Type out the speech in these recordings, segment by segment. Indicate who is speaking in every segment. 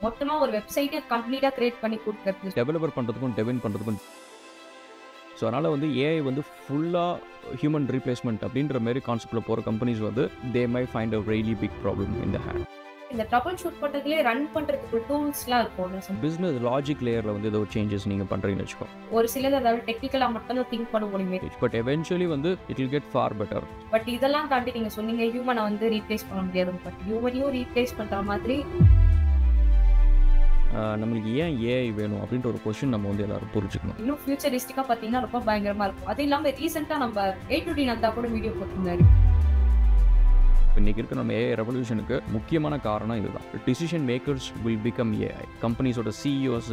Speaker 1: மொத்தமா ஒரு வெப்சைட்டே கம்ப்ளீட்டா கிரியேட் பண்ணி குடுக்குறது.
Speaker 2: டெவலப்பர் பண்ணுறதுக்கும் டெவன் பண்ணுறதுக்கும். ஸோ அதனால் வந்து ஏஐ வந்து ஃபுல்லாக ஹியூமன் ரீப்ளேஸ்மெண்ட் அப்படின்ற மாதிரி கான்செப்டில் போகிற கம்பெனிஸ் வந்து they may find a really big problem in the hand.
Speaker 1: இந்த ட்ரபிள் ஷூட் பண்றதுலயே ரன் பண்றதுக்கு டூல்ஸ்லாம் இருக்கும்.
Speaker 2: பிஸ்னஸ் லாஜிக் லேயரில் வந்து ஏதோ சேஞ்சஸ் நீங்கள் பண்ணுறீங்கன்னு வச்சுக்கோ.
Speaker 1: ஒரு சிலது அதாவது டெக்னிக்கலா மட்டும் தான் திங்க் பண்ண முடியுமே.
Speaker 2: பட் எவென்ச்சுவலி வந்து it will get far better.
Speaker 1: But இதெல்லாம் தாண்டி நீங்க சொன்னீங்க ஹியூமனை வந்து ரீப்ளேஸ் பண்ண முடியாது. பட் ஹியூமனையும் ரீப்ளேஸ் பண்ற மாதிரி
Speaker 2: நம்மளுக்கு ஏன் ஏஐ வேணும் அப்படின்ற ஒரு கொஸ்டின் நம்ம வந்து எல்லாரும் புரிஞ்சுக்கணும்.
Speaker 1: இன்னும் ஃபியூச்சரிஸ்டிக்கா பாத்தீங்கன்னா ரொம்ப பயங்கரமா இருக்கும். அது இல்லாம ரீசெண்டா நம்ம A2D நந்தா கூட வீடியோ போட்டிருந்தாரு.
Speaker 2: இன்னைக்கு இருக்க நம்ம ஏஐ ரெவல்யூஷனுக்கு முக்கியமான காரணம் இதுதான். Decision makers will become AI. கம்பெனிஸோட சிஇஓஸ்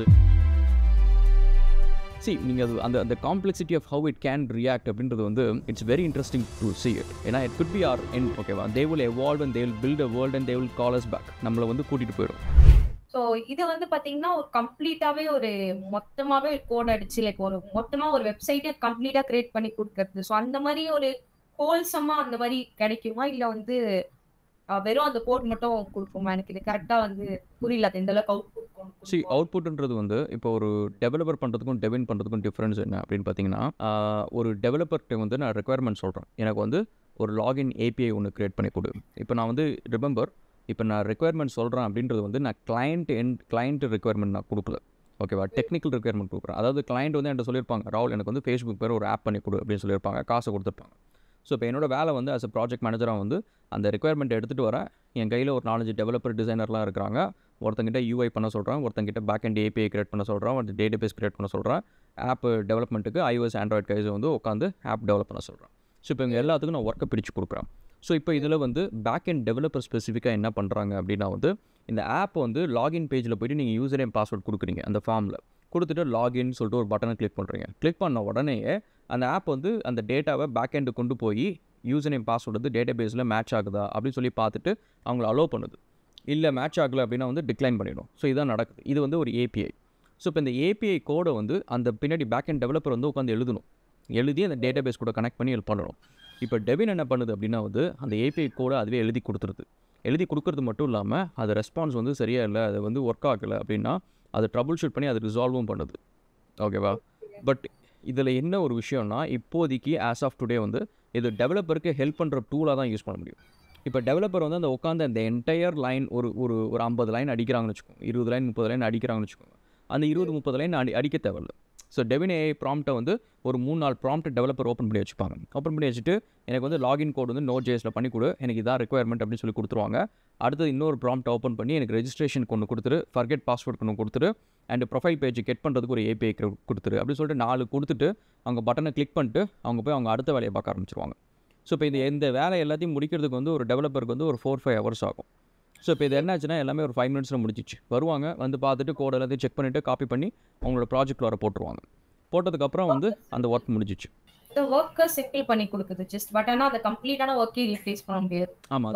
Speaker 2: நீங்கள் அது அந்த complexity of how it can react அப்படின்றது வந்து it's very interesting to see it. ஏன்னா it could be our end. ஓகேவா, they will evolve and they will build a world and they will call us back. நம்மளை வந்து கூட்டிகிட்டு போயிடும்.
Speaker 1: So இது வந்து பாத்தீங்கன்னா ஒரு கம்ப்ளீட்டாவே ஒரு மொத்தமாவே கோட் அடிச்சு லைக் ஒரு மொத்தமா ஒரு வெப்சைட்டே கம்ப்ளீட்டா கிரியேட் பண்ணி கொடுக்கறது. ஸோ அந்த மாதிரி ஒரு ஹோல்சமா அந்த மாதிரி கிடைக்குமா இல்ல வந்து வெறும் அந்த கோட் மட்டும் கொடுக்குமா? எனக்கு இது கரெக்டா வந்து புரியல. அது எந்த அளவுக்கு
Speaker 2: அவுட்புட்ன்றது வந்து இப்போ ஒரு டெவலப்பர் பண்ணுறதுக்கும் டெவன் பண்ணுறதுக்கும் டிஃப்ரென்ஸ் என்ன அப்படின்னு பார்த்தீங்கன்னா, ஒரு டெவலப்பர்கிட்ட வந்து நான் ரெக்குயர்மெண்ட் சொல்கிறேன், எனக்கு வந்து ஒரு லாகின் ஏபிஐ ஒன்று க்ரியேட் பண்ணி கொடு. இப்போ நான் வந்து ரிமெம்பர், இப்போ நான் ரெக்குயர்மெண்ட் சொல்கிறேன் அப்படின்றது வந்து நான் கிளைண்ட் ரெக்குயர்மெண்ட் நான் கொடுக்கல. ஓகேவா, டெக்னிக்கல் ரெக்குயர்மெண்ட் கொடுக்குறேன். அதாவது கிளைண்ட் வந்து என்கிட்ட சொல்லியிருப்பாங்க, ராகுல் எனக்கு வந்து ஃபேஸ்புக் பேர் ஒரு ஆப் பண்ணி கொடு அப்படின்னு சொல்லியிருப்பாங்க, காசை கொடுத்துருப்பாங்க. ஸோ இப்போ என்னோட வேலை வந்து ஆஸ் அ ப்ராஜெக்ட் மேனேஜராக வந்து அந்த ரெக்குயர்மெண்ட் எடுத்துகிட்டு வரேன். என் கையில் ஒரு 4-5 டெவலப்பர் டிசைனர்லாம் இருக்கிறாங்க. ஒருத்தங்கிட்ட யூஐ பண்ண சொல்கிறேன், ஒருத்தங்கிட்ட பேக் அண்ட் ஏபிஐ கிரியேட் பண்ண சொல்கிறேன், ஒரு டேட்டாபேஸ் கிரியேட் பண்ண சொல்கிறேன், ஆப் டெவலப்மெண்ட்டுக்கு iOS ஆண்ட்ராய்ட் கைஸ் வந்து உட்காந்து ஆப் டெவலப் பண்ண சொல்கிறேன். ஸோ இப்போ இவங்க எல்லாத்துக்கும் நான் ஒர்க்கை பிரித்து கொடுக்குறேன். ஸோ இப்போ இதில் வந்து பேக் அண்ட் டெவலப்பர் ஸ்பெசிஃபிக்காக என்ன பண்ணுறாங்க அப்படின்னா வந்து இந்த ஆப் வந்து லாகின் பேஜில் போய்ட்டு நீங்கள் யூசர் நேம் பாஸ்வேர்ட் கொடுக்குறீங்க. அந்த ஃபார்மில் கொடுத்துட்டு லாகின் சொல்லிட்டு ஒரு பட்டனை கிளிக் பண்ணுறீங்க. கிளிக் பண்ண உடனே அந்த ஆப் வந்து அந்த டேட்டாவை பேக் எண்டு கொண்டு போய் யூசர் நேம் பாஸ்வேர்டு வந்து டேட்டா பேஸில் மேட்ச் ஆகுதா அப்படின்னு சொல்லி பார்த்துட்டு அவங்கள அலோவ் பண்ணுது. இல்லை மேட்ச் ஆகலை அப்படின்னா வந்து டிக்ளைன் பண்ணிடும். ஸோ இதான் நடக்குது. இது வந்து ஒரு ஏபிஐ. ஸோ இப்போ இந்த ஏபிஐ கோடை வந்து அந்த பின்னாடி பேக் அண்ட் டெவலப்பர் வந்து உட்காந்து எழுதி அந்த டேட்டா பேஸ் கூட கனெக்ட் பண்ணி ஹெல்ப் பண்ணணும். இப்போ டெவின் என்ன பண்ணுது அப்படின்னா வந்து அந்த ஏபிஐ கோடை அதுவே எழுதி கொடுக்குறது மட்டும் இல்லாமல் அது ரெஸ்பான்ஸ் வந்து சரியாக இல்லை, அது வந்து ஒர்க் ஆகலை அப்படின்னா அதை ட்ரபுள் ஷூட் பண்ணி அது ரிசால்வும் பண்ணுது. ஓகேவா, பட் இதில் என்ன ஒரு விஷயம்னா இப்போதைக்கு ஆஸ் ஆஃப் டுடே வந்து இது டெவலப்பருக்கு ஹெல்ப் பண்ணுற டூலாக தான் யூஸ் பண்ண முடியும். இப்போ டெவலப்பர் வந்து அந்த உட்காந்து அந்த என்டையர் லைன் ஒரு 50 லைன் அடிக்கிறாங்கன்னு வச்சுக்கோங்க, 20 லைன் 30 லைன் அடிக்கிறாங்கன்னு வச்சுக்கோங்க, அந்த 20-30 லைன் அடிக்க தேவையில்லை. ஸோ டெவின் ஏஐ ப்ராம்ப்ட்டை வந்து ஒரு 3-4 ப்ராம்ப்ட் டெவலப்பர் ஓப்பன் பண்ணி வச்சுப்பாங்க. ஓப்பன் பண்ணி வச்சுட்டு எனக்கு வந்து லாகின் கோட் வந்து Node.jsல பண்ணி கொடு, எனக்கு இதான் ரெக்குயர்மெண்ட் அப்படின்னு சொல்லி கொடுத்துருவாங்க. அடுத்தது இன்னொரு ப்ராம்ப்ட் ஓப்பன் பண்ணி எனக்கு ரெஜிஸ்ட்ரேஷன் கொண்டு கொடுத்துரு, ஃபர்கெட் பாஸ்வேர்ட் கொண்டு கொடுத்துரு, அண்ட் ப்ரொஃபைல் பேஜ் கெட் பண்ணுறதுக்கு ஒரு ஏபிஐ கொடுத்துரு அப்படின்னு சொல்லிட்டு 4 கொடுத்துட்டு அவங்க பட்டனை கிளிக் பண்ணிட்டு அவங்க போய் அவங்க அடுத்த வேலையை பார்க்க ஆரம்பிச்சிருவாங்க. ஸோ இப்போ இந்த வேலை எல்லாத்தையும் முடிக்கிறதுக்கு வந்து ஒரு டெவலப்பருக்கு வந்து ஒரு 4-5 ஹவர்ஸ் ஆகும். ஸோ இப்போ இது என்னாச்சுன்னா எல்லாமே ஒரு 5 மினிட்ஸில் முடிச்சிச்சு. வருவாங்க, வந்து பார்த்துட்டு கோட் எல்லாத்தையும் செக் பண்ணிவிட்டு காப்பி பண்ணி அவங்களோட ப்ராஜெக்ட் வர போட்டுருவாங்க. போட்டதுக்கப்புறம் வந்து அந்த ஒர்க் முடிஞ்சிச்சு.
Speaker 1: ஒர்க்கை சிம்பிள் பண்ணி கொடுக்குது ஜஸ்ட். பட் ஆனால் அதை கம்ப்ளீட்டான ஒர்க்கே ரீப்ளேஸ் பண்ண முடியாது.
Speaker 2: ஆமாம்,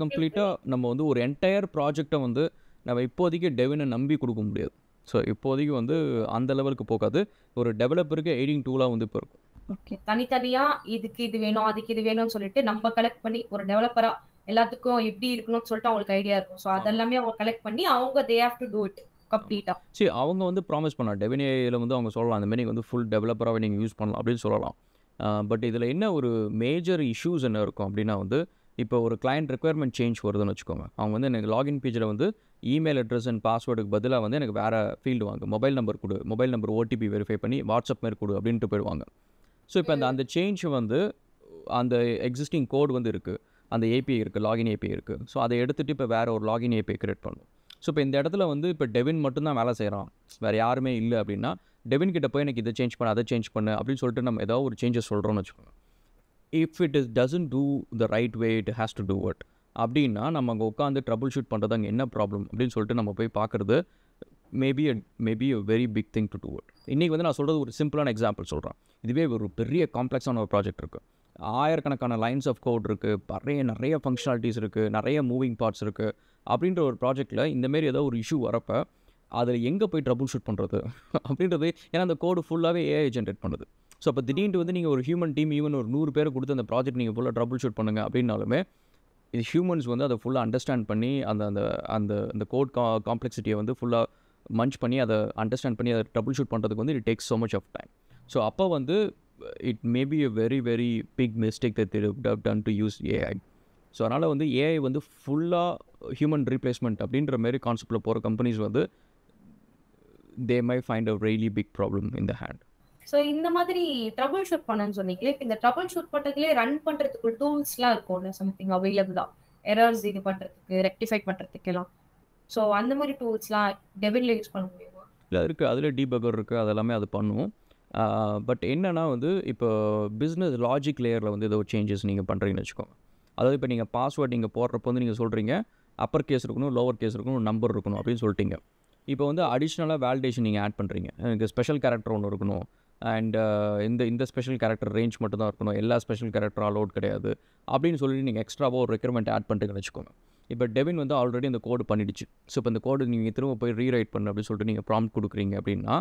Speaker 2: கம்ப்ளீட்டாக நம்ம வந்து ஒரு என்டையர் ப்ராஜெக்டை வந்து நம்ம இப்போதைக்கு டெவினை நம்பி கொடுக்க முடியாது. ஸோ இப்போதைக்கு வந்து அந்த லெவலுக்கு போகாது. ஒரு டெவலப்பருக்கு எய்டிங் டூலாக வந்து இப்போ இருக்கும்.
Speaker 1: ஓகே, தனித்தனியாக இதுக்கு இது வேணும் அதுக்கு இது வேணும்னு சொல்லிட்டு நம்ம கலெக்ட் பண்ணி ஒரு டெவலப்பராக எல்லாத்துக்கும் எப்படி இருக்கணும்னு சொல்லிட்டு அவங்களுக்கு ஐடியா இருக்கும். ஸோ அதெல்லாமே அவங்க கலெக்ட் பண்ணி அவங்க they have to do it கம்ப்ளீட்டாக.
Speaker 2: சரி, அவங்க வந்து ப்ராமிஸ் பண்ணலாம் டெவின் ஏஐயில் வந்து அவங்க சொல்லலாம் அந்த மாதிரி வந்து ஃபுல் டெவலப்பராகவே நீங்கள் யூஸ் பண்ணலாம் அப்படின்னு சொல்லலாம். பட் இதில் என்ன ஒரு மேஜர் இஷ்யூஸ் என்ன இருக்கும் அப்படின்னா வந்து இப்போ ஒரு கிளைண்ட் ரெக்குயர்மெண்ட் சேஞ்ச் வருதுன்னு வச்சுக்கோங்க. அவங்க வந்து எனக்கு லாகின் பேஜில் வந்து இமெயில் அட்ரஸ் அண்ட் பாஸ்வேர்டுக்கு பதிலாக வந்து எனக்கு வேறு ஃபீல்டு வாங்க, மொபைல் நம்பர் கொடு, மொபைல் நம்பர் ஓடிபி வெரிஃபை பண்ணி வாட்ஸ்அப் மாரி கொடு அப்படின்ட்டு போயிடுவாங்க. ஸோ இப்போ அந்த சேஞ்ச் வந்து அந்த எக்ஸிஸ்டிங் கோட் வந்து இருக்குது, அந்த ஏபிஐ இருக்குது, லாகின் ஏபிஐ இருக்குது. ஸோ அதை எடுத்துகிட்டு இப்போ வேறு ஒரு லாகின் ஏபிஐ கிரியேட் பண்ணணும். ஸோ இப்போ இந்த இடத்துல வந்து இப்போ டெவின் மட்டும்தான் வேலை செய்கிறான், வேறு யாருமே இல்லை அப்படின்னா டெவின் கிட்ட போய் எனக்கு இதை சேஞ்ச் பண்ணு அதை சேஞ்ச் பண்ணு அப்படின்னு சொல்லிட்டு நம்ம ஏதாவது ஒரு சேஞ்சஸ் சொல்கிறோம்னு வச்சுக்கோங்க. If it doesn't two the right way it has to do it அப்படின்னா நம்ம அங்கே உட்காந்து ட்ரபுள் ஷூட் பண்ணுறது அங்கே என்ன ப்ராப்ளம் அப்படின்னு சொல்லிட்டு நம்ம போய் பார்க்குறது maybe a very big thing to do it. இன்றைக்கி வந்து நான் சொல்கிறது ஒரு சிம்பிளான எக்ஸாம்பிள் சொல்கிறேன். இதுவே ஒரு பெரிய காம்ப்ளெக்ஸான ஒரு ப்ராஜெக்ட் இருக்குது, ஆயிரக்கணக்கான லைன்ஸ் ஆஃப் கோட் இருக்குது, நிறைய ஃபங்க்ஷனாலிட்டிஸ் இருக்குது, நிறைய மூவிங் பார்ட்ஸ் இருக்குது. அப்படின்ற ஒரு ப்ராஜெக்ட்டில் இந்தமாரி ஏதோ ஒரு இஷ்யூ வரப்போ அதில் எங்கே போய் ட்ரபுள் ஷூட் பண்ணுறது அப்படின்றது, ஏன்னா அந்த கோடு ஃபுல்லாகவே ஏஐ ஜென்ரேட் பண்ணுது. ஸோ அப்போ திடீர்னு வந்து நீங்கள் ஒரு ஹியூமன் டீம் ஈவன் ஒரு 100 பேரை கொடுத்து அந்த ப்ராஜெக்ட் நீங்கள் ஃபுல்லாக ட்ரபுள் ஷூட் பண்ணுங்கள் அப்படின்னாலுமே இது ஹியூமன்ஸ் வந்து அதை ஃபுல்லாக அண்டர்ஸ்டாண்ட் பண்ணி அந்த அந்த அந்த அந்த கோட் காம்ப்ளெக்சிட்டியை வந்து ஃபுல்லாக மன்ச் பண்ணி அதை அண்டர்ஸ்டாண்ட் பண்ணி அதை ட்ரபிள் ஷூட் பண்ணுறதுக்கு வந்து it takes so much of time. So அப்போ வந்து it may be a very very big mistake that they have done to use AI. So அதனால் வந்து ஏஐ வந்து ஃபுல்லாக ஹியூமன் ரீப்ளேஸ்மெண்ட் அப்படின்ற மாதிரி கான்செப்டில் போகிற கம்பெனிஸ் வந்து they might find a really big problem in the hand.
Speaker 1: So இந்த மாதிரி ட்ரபிள் ஷூட் பண்ணன்னு சொன்னீங்க. இப்போ இந்த ட்ரபிள் ஷூட் பண்ணுறதுலேயே ரன் பண்ணுறதுக்கு டூல்ஸ்லாம் இருக்கும்ல, சம்திங் அவைலபிளா எரர்ஸ் இது பண்ணுறதுக்கு, ரெக்டிஃபை பண்ணுறதுக்கெல்லாம். ஸோ அந்த மாதிரி டூல்ஸ்லாம் டெவினில் யூஸ் பண்ண முடியுமா?
Speaker 2: இல்லை இருக்குது, அதில் டீபக்கர் இருக்குது, அதெல்லாமே அது பண்ணுவோம். பட் என்னென்னா வந்து இப்போ பிஸ்னஸ் லாஜிக் லேயரில் வந்து ஏதோ சேஞ்சஸ் நீங்கள் பண்ணுறீங்கன்னு வச்சுக்கோங்க. அதாவது இப்போ நீங்கள் பாஸ்வேர்ட் நீங்கள் போடுறப்போ வந்து நீங்கள் சொல்கிறீங்க அப்பர் கேஸ் இருக்கணும், லோவர் கேஸ் இருக்கணும், நம்பர் இருக்கணும் அப்படின்னு சொல்லிட்டீங்க. இப்போ வந்து அடிஷ்னலாக வேலிடேஷன் நீங்கள் ஆட் பண்ணுறீங்க. எனக்கு ஸ்பெஷல் கேரக்டர் ஒன்று இருக்கணும், அண்ட் இந்த ஸ்பெஷல் கேரக்டர் ரேஞ்ச் மட்டும் தான் இருக்கணும், எல்லா ஸ்பெஷல் கேரக்டர் அலோட் கிடையாது அப்படின்னு சொல்லிட்டு நீங்கள் எக்ஸ்ட்ராவாக ஒரு ரெக்யர்மெண்ட் ஆட் பண்ணுறீங்கன்னு வச்சுக்கோங்க. இப்போ டெவின் வந்து ஆல்ரெடி அந்த கோடு பண்ணிடுச்சு. ஸோ இப்போ இந்த கோடு நீங்கள் திரும்ப போய் ரீரைட் பண்ணு அப்படின்னு சொல்லிட்டு நீங்கள் ப்ராம்ப்ட் கொடுக்குறீங்க அப்படின்னா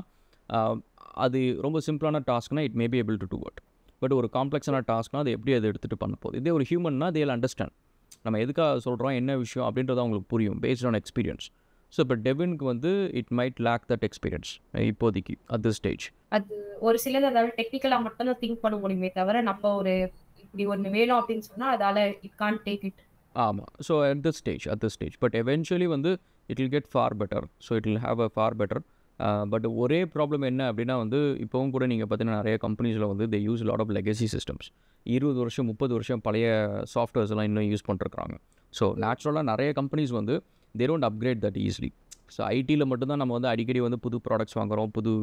Speaker 2: அது ரொம்ப சிம்பிளான டாஸ்க்னா it may be able to do it. But ஒரு காம்ப்ளெக்ஸான டாஸ்க்னா அது எப்படி அதை எடுத்துகிட்டு பண்ண போகுது. இதே ஒரு ஹியூமன்னா they will அண்டர்ஸ்டாண்ட் நம்ம எதுக்காக சொல்கிறோம், என்ன விஷயம் அப்படின்றது அவங்களுக்கு புரியும் பேஸ்ட் ஆன் எக்ஸ்பீரியன்ஸ். ஸோ இப்போ டெவினுக்கு வந்து it might lack that experience இப்போதைக்கு அட் திஸ் ஸ்டேஜ்.
Speaker 1: அது ஒரு சிலது அதாவது டெக்னிக்கலாக மட்டும் தான் திங்க் பண்ண முடியுமே தவிர நம்ம ஒரு இப்படி ஒன்று வேணும் அப்படின்னு சொன்னால் அதால் இட் கான்ட் டேக் இட்.
Speaker 2: ஆமாம். So at this stage but eventually வந்து it will get far better. So it will have a far better. But ஒரே ப்ராப்ளம் என்ன அப்படின்னா வந்து இப்போவும் கூட நீங்கள் பார்த்தீங்கன்னா நிறைய கம்பெனிஸில் வந்து they use lot of legacy systems. 20 வருஷம் 30 வருஷம் பழைய சாஃப்ட்வேர்ஸ் எல்லாம் இன்னும் யூஸ் பண்ணிருக்காங்க. ஸோ நேச்சுரலாக நிறைய கம்பெனிஸ் வந்து they don't upgrade that easily. So ஐடியில் மட்டும்தான் நம்ம வந்து அடிக்கடி வந்து புது ப்ராடக்ட்ஸ் வாங்குகிறோம், புது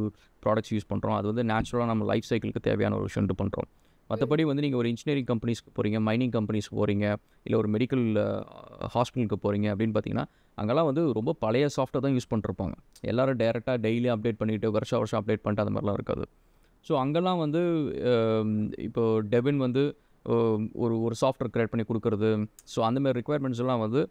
Speaker 2: ப்ராடக்ட்ஸ் யூஸ் பண்ணுறோம். அது வந்து நேச்சுரலாக நம்ம லைஃப் சைக்கிளுக்கு தேவையான ஒரு விஷயம் பண்ணுறோம். மற்றபடி வந்து நீங்கள் ஒரு இன்ஜினியரிங் கம்பெனிஸ்க்கு போகிறீங்க, மைனிங் கம்பெனிஸ்க்கு போகிறீங்க, இல்லை ஒரு மெடிக்கல் ஹாஸ்பிட்டலுக்கு போகிறீங்க அப்படின்னு பார்த்தீங்கன்னா அங்கெல்லாம் வந்து ரொம்ப பழைய சாஃப்ட்வேர் தான் யூஸ் பண்ணிருப்பாங்க. எல்லோரும் டேரெக்டாக டெய்லி அப்டேட் பண்ணிவிட்டு வருஷம் அப்டேட் பண்ணிட்டு அந்த மாதிரிலாம் இருக்காது. ஸோ அங்கெல்லாம் வந்து இப்போது டெவின் வந்து ஒரு சாஃப்ட்வேர் க்ரியேட் பண்ணி கொடுக்குறது, ஸோ அந்தமாதிரி ரிக்குவயர்மெண்ட்ஸ் எல்லாம் வந்து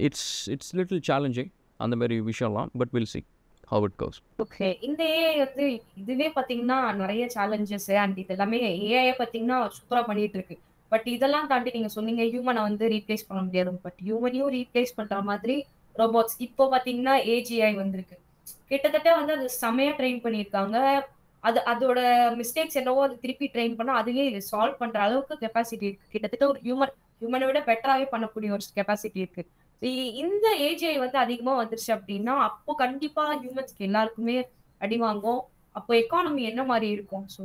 Speaker 2: இட்ஸ் லிட்டில் சேலஞ்சிங் அந்த மாதிரி விஷயம்லாம். But will see how it goes.
Speaker 1: Okay, இந்த ஏஐ வந்து இதுவே பார்த்தீங்கன்னா நிறைய சேலஞ்சஸ் அண்ட் இது எல்லாமே ஏஐ பார்த்தீங்கன்னா சூப்பராக பண்ணிட்டு இருக்கு. பட் இதெல்லாம் தாண்டி நீங்கள் சொன்னீங்க ஹியூமனை வந்து ரீப்ளேஸ் பண்ண முடியாது. பட் ஹியூமனையும் ரீப்ளேஸ் பண்ணுற மாதிரி ரோபோட்ஸ் இப்போ பார்த்தீங்கன்னா ஏஜிஐ வந்திருக்கு. கிட்டத்தட்ட வந்து அது செமையாக ட்ரெயின் பண்ணியிருக்காங்க. அதோட மிஸ்டேக்ஸ் என்னவோ அது திருப்பி ட்ரெயின் பண்ணால் அதுவே சால்வ் பண்ணுற அளவுக்கு கெப்பாசிட்டி இருக்குது. கிட்டத்தட்ட ஒரு ஹியூமனை விட பெட்டராகவே பண்ணக்கூடிய ஒரு கெப்பாசிட்டி இருக்குது. இந்த ஏஜிஐ வந்து அதிகமாக வந்துருச்சு அப்படின்னா அப்போ கண்டிப்பாக ஹியூமன்ஸ்க்கு எல்லாருக்குமே அடி வாங்கும். அப்போ எக்கானமி என்ன மாதிரி இருக்கும்? ஸோ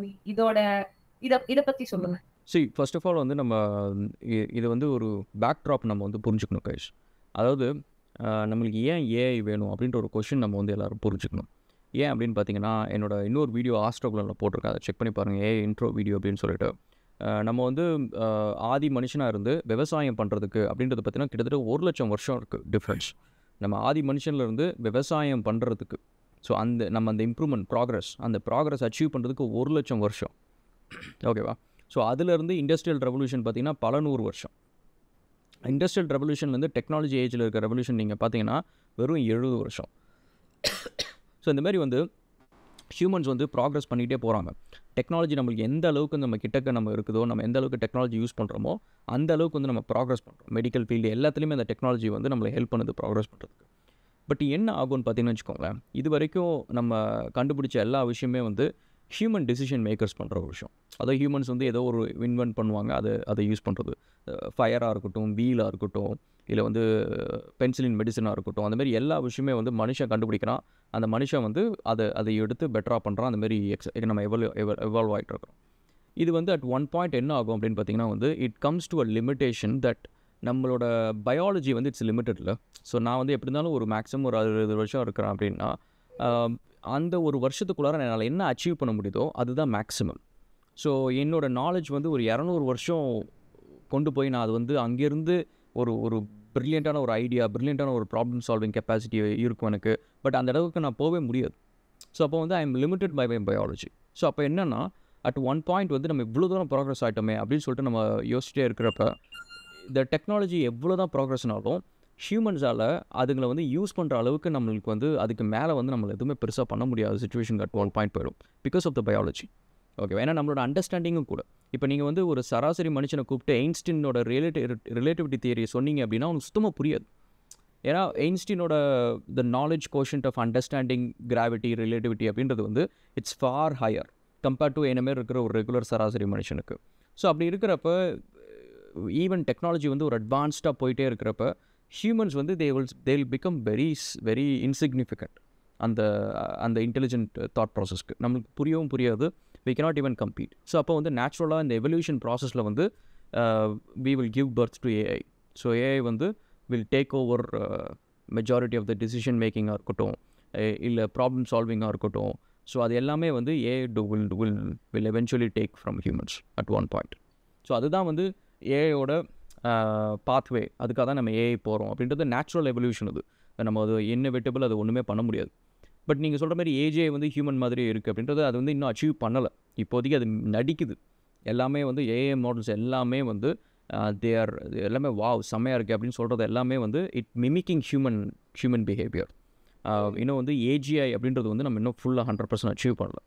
Speaker 1: இதை பற்றி சொல்லுங்கள்.
Speaker 2: ஃபர்ஸ்ட் ஆஃப் ஆல் வந்து நம்ம இது வந்து ஒரு பேக் ட்ராப் நம்ம வந்து புரிஞ்சுக்கணும் கைஸ். அதாவது நம்மளுக்கு ஏன் ஏஐ வேணும் அப்படின்ற ஒரு கொஷின் நம்ம வந்து எல்லோரும் புரிஞ்சுக்கணும். ஏன் அப்படின்னு பார்த்தீங்கன்னா என்னோட இன்னொரு வீடியோ ஆஸ்ட்ரோகுலரில் போட்டிருக்கேன், அதை செக் பண்ணி பாருங்கள், ஏஐ இன்ட்ரோ வீடியோ அப்படின்னு சொல்லிட்டு. நம்ம வந்து ஆதி மனுஷனாக இருந்து விவசாயம் பண்ணுறதுக்கு அப்படின்றத பார்த்தீங்கன்னா கிட்டத்தட்ட 1,00,000 வருஷம் இருக்குது டிஃப்ரென்ஸ். நம்ம ஆதி மனுஷன்லேருந்து விவசாயம் பண்ணுறதுக்கு ஸோ நம்ம அந்த இம்ப்ரூவ்மெண்ட் ப்ராக்ரஸ் அச்சீவ் பண்ணுறதுக்கு 1,00,000 வருஷம். ஓகேவா? ஸோ அதுலேருந்து இண்டஸ்ட்ரியல் ரெவல்யூஷன் பார்த்திங்கன்னா பல 100 வருஷம். இண்டஸ்ட்ரியல் ரெவல்யூஷன்லேருந்து டெக்னாலஜி ஏஜில் இருக்க ரெவல்யூஷன் நீங்கள் பார்த்தீங்கன்னா வெறும் 70 வருஷம். ஸோ இந்த மாதிரி வந்து ஹியூமன்ஸ் வந்து ப்ராக்ரஸ் பண்ணிகிட்டே போகிறாங்க. டெக்னாலஜி நம்மளுக்கு எந்த அளவுக்கு நம்ம கிட்டக்க நம்ம இருக்குதோ, நம்ம எந்த அளவுக்கு டெக்னாலஜி யூஸ் பண்ணுறோமோ அந்த அளவுக்கு வந்து நம்ம ப்ராக்ரஸ் பண்ணுறோம். மெடிக்கல் ஃபீல்டு எல்லாத்துலேயுமே அந்த டெக்னாலஜி வந்து நம்மளை ஹெல்ப் பண்ணுது ப்ராக்ரஸ் பண்ணுறதுக்கு. பட் என்ன ஆகும்னு பார்த்தீங்கன்னு வச்சுக்கோங்களேன், இது வரைக்கும் நம்ம கண்டுபிடிச்ச எல்லா விஷயமே வந்து ஹியூமன் டெசிஷன் மேக்கர்ஸ் பண்ணுற ஒரு விஷயம். அதாவது ஹியூமன்ஸ் வந்து ஏதோ ஒரு இன்வென்ட் பண்ணுவாங்க, அதை யூஸ் பண்ணுறது. ஃபயராக இருக்கட்டும், வீலாக இருக்கட்டும், இல்லை வந்து பென்சிலின் மெடிசனாக இருக்கட்டும், அந்த மாதிரி எல்லா விஷயமே வந்து மனுஷன் கண்டுபிடிக்கிறான். அந்த மனுஷன் வந்து அதை எடுத்து பெட்டராக பண்ணுறான். அந்த மாதிரி நம்ம எவால்வ் ஆகிட்டு இருக்கிறோம். இது வந்து அட் ஒன் பாயிண்ட் என்ன ஆகும் அப்படின்னு பார்த்தீங்கன்னா வந்து it comes to a limitation that நம்மளோட பயாலஜி வந்து இட்ஸ் லிமிட்டடில். ஸோ நான் வந்து எப்படி இருந்தாலும் ஒரு மேக்ஸிமம் ஒரு 60 வருஷம் இருக்கிறேன் அப்படின்னா அந்த ஒரு வருஷத்துக்குள்ளார என்னால் என்ன அச்சீவ் பண்ண முடியுதோ அதுதான் மேக்ஸிமம். ஸோ என்னோடய நாலேஜ் வந்து ஒரு 200 வருஷம் கொண்டு போய் நான் அது வந்து அங்கேருந்து ஒரு ப்ரில்லியண்ட்டான ஒரு ஐடியா, ப்ரில்லியண்ட்டான ஒரு ப்ராப்ளம் சால்விங் கெப்பாசிட்டி இருக்கும் எனக்கு. பட் அந்த அளவுக்கு நான் போகவே முடியாது. ஸோ அப்போ வந்து I am limited by biology. So அப்போ என்னென்னா அட் ஒன் பாயிண்ட் வந்து நம்ம இவ்வளோ தூரம் ப்ராக்ரஸ் ஆகிட்டோமே அப்படின்னு சொல்லிட்டு நம்ம யோசிச்சிட்டே இருக்கிறப்ப இந்த டெக்னாலஜி எவ்வளோ தான் ப்ராக்ரஸ்னாலும் ஹியூமன்ஸால் அதுங்களை வந்து யூஸ் பண்ணுற அளவுக்கு நம்மளுக்கு வந்து அதுக்கு மேலே வந்து நம்மளை எதுவுமே பெருசாக பண்ண முடியாத சுச்சுவேஷன் அட் ஒன் பாயிண்ட் போயிடும் பிகாஸ் ஆஃப் த பயாலஜி. ஓகேவா? ஏன்னா நம்மளோட அண்டர்ஸ்டாண்டிங்கும் கூட. இப்போ நீங்கள் வந்து ஒரு சராசரி மனுஷனை கூப்பிட்டு எயின்ஸ்டீனோட ரிலேட்டிவிட்டி தியரியை சொன்னீங்க அப்படின்னா அவனுக்கு சுத்தமாக புரியாது. ஏன்னா எயின்ஸ்டீனோட the knowledge quotient of understanding gravity relativity அப்படின்றது வந்து it's far higher compared to என்ன மாரி இருக்கிற ஒரு ரெகுலர் சராசரி மனுஷனுக்கு. ஸோ அப்படி இருக்கிறப்ப ஈவன் டெக்னாலஜி வந்து ஒரு அட்வான்ஸ்டாக போயிட்டே இருக்கிறப்ப ஹியூமன்ஸ் வந்து தேல் பிகம் வெரி இன்சிக்னிஃபிகண்ட் அந்த அந்த இன்டெலிஜென்ட் தாட் ப்ராசஸ்க்கு. நம்மளுக்கு புரியவும் புரியாது. we cannot even compete. So அப்போ வந்து நேச்சுரலாக இந்த எவல்யூஷன் ப்ராசஸில் வந்து we will give birth to AI. So AI வந்து will take over majority of the decision making-ஆக இருக்கட்டும், இல்லை ப்ராப்ளம் சால்விங்காக இருக்கட்டும். ஸோ அது எல்லாமே வந்து AI will eventually take from humans at one point. So அதுதான் வந்து ஏஐயோட பாத்வே. அதுக்காக தான் நம்ம ஏஐ போகிறோம் அப்படின்றது நேச்சுரல் எவல்யூஷன். அது நம்ம அது இன்னோவேட்டபிள், அது ஒன்றுமே பண்ண முடியாது. பட் நீங்கள் சொல்கிற மாதிரி ஏஜே வந்து ஹியூமன் மாதிரி இருக்குது அப்படின்றது அது வந்து இன்னும் அச்சீவ் பண்ணலை. இப்போதைக்கு அது நடிக்குது. எல்லாமே வந்து ஏஐ மாடல்ஸ் எல்லாமே வந்து எல்லாமே வாவ் செம்மையாக இருக்குது அப்படின்னு சொல்கிறது எல்லாமே வந்து இட் மிமிக்கிங் ஹியூமன் பிஹேவியர். இன்னும் வந்து ஏஜிஐ அப்படின்றது வந்து நம்ம இன்னும் ஃபுல்லாக 100% அச்சீவ் பண்ணல.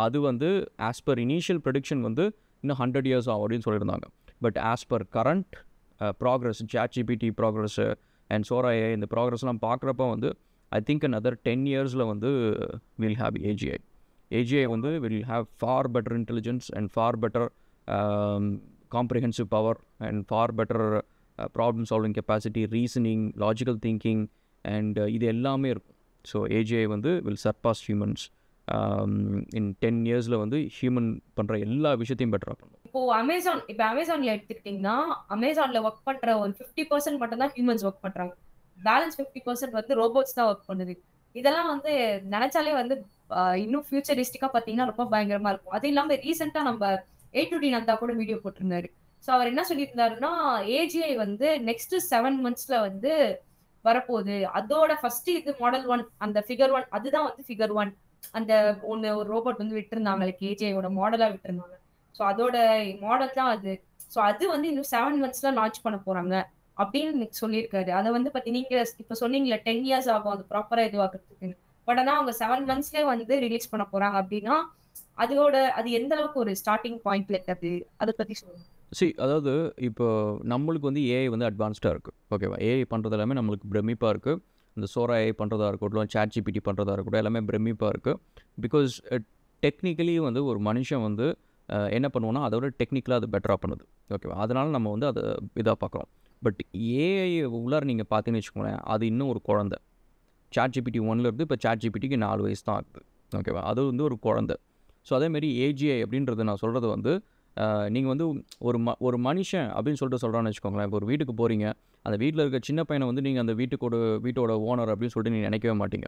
Speaker 2: அது வந்து ஆஸ் பர் இனிஷியல் ப்ரெடிக்ஷன் வந்து இன்னும் 100 years ஆகும் அப்படின்னு சொல்லியிருந்தாங்க. But as per current progress, ChatGPT progress and Sora AI இந்த ப்ராக்ரஸ்லாம் பார்க்குறப்ப வந்து I think another 10 yearsல வந்து we'll have AGI. AGI வந்து will have far better intelligence and far better comprehensive power and far better problem solving capacity, reasoning, logical thinking and இது எல்லாமே இருக்கும். So AGI வந்து will surpass humans. in 10 yearsல வந்து human பண்ணுற எல்லா விஷயத்தையும் பெட்டராக பண்ணும்.
Speaker 1: இப்போ அமேசான்ல எடுத்துக்கிட்டிங்கன்னா அமேசான்ல ஒர்க் பண்ணுற ஒரு 50% மட்டும் தான் ஹியூமன்ஸ் ஒர்க் பண்ணுறாங்க. பேலன்ஸ் 50% வந்து ரோபோட்ஸ் தான் ஒர்க் பண்ணுது. இதெல்லாம் வந்து நினைச்சாலே வந்து இன்னும் ஃபியூச்சரிஸ்டிக்கா பார்த்தீங்கன்னா ரொம்ப பயங்கரமா இருக்கும். அது இல்லாமல் ரீசெண்டா நம்ம A2D நந்தா கூட வீடியோ போட்டிருந்தாரு. ஸோ அவர் என்ன சொல்லியிருந்தாருன்னா ஏஜிஐ வந்து நெக்ஸ்ட் 7 monthsல வந்து வரப்போகுது. அதோட ஃபர்ஸ்ட் இது மாடல் 1 அந்த ஃபிகர் 1 அதுதான் வந்து ஃபிகர் 1 அந்த ஒரு ரோபோட் வந்து விட்டுருந்தாங்க ஏஜிஐயோட மாடலா விட்டுருந்தாங்க. ஸோ அதோட மாடல் தான் அது. ஸோ அது வந்து இன்னும் 7 monthsல லான்ச் பண்ண போறாங்க அப்படின்னு சொல்லியிருக்காரு. அதை வந்து பத்தி நீங்க இப்ப சொன்னீங்களா 10 years ஆகும் அது ப்ராப்பரா இதுவாக்குறதுக்கு. பட் ஆனா அவங்க 7 monthsலயே வந்து ரிலீஸ் பண்ண போறாங்க அப்படின்னா அது எந்த அளவுக்கு ஒரு ஸ்டார்டிங் பாயிண்ட்ல இருக்குது அதை பத்தி சொல்லுங்க.
Speaker 2: அதாவது இப்போ நம்மளுக்கு வந்து ஏஐ வந்து அட்வான்ஸ்டாக இருக்குது. ஓகேவா? ஏஐ பண்ணுறது எல்லாமே நம்மளுக்கு பிரமிப்பாக இருக்குது. இந்த சோரா ஏஐ பண்ணுறதா இருக்கட்டும், ChatGPT பண்ணுறதா இருக்கட்டும், எல்லாமே பிரமிப்பாக இருக்குது. பிகாஸ் டெக்னிக்கலி வந்து ஒரு மனுஷன் வந்து என்ன பண்ணுவோன்னா அதோட டெக்னிக்கலாக அது பெட்டராக பண்ணுது. ஓகேவா? அதனால் நம்ம வந்து அதை இதாக பார்க்குறோம். பட் ஏஐ உள்ளார நீங்கள் பார்த்தீங்கன்னு வச்சுக்கோங்களேன், அது இன்னும் ஒரு குழந்தை. ChatGPT 1ல இருந்து இப்போ ChatGPTக்கு 4 வயசு தான் ஆகுது. ஓகேவா? அது வந்து ஒரு குழந்தை. ஸோ அதேமாரி ஏஜிஐ அப்படின்றது நான் சொல்கிறது வந்து நீங்கள் வந்து ஒரு மனுஷன் அப்படின்னு சொல்லிட்டு சொல்கிறான்னு வச்சுக்கோங்களேன். இப்போ ஒரு வீட்டுக்கு போகிறீங்க, அந்த வீட்டில் இருக்க சின்ன பையனை வந்து நீங்கள் அந்த வீட்டோட ஓனர் அப்படின்னு சொல்லிட்டு நீங்கள் நினைக்கவே மாட்டீங்க.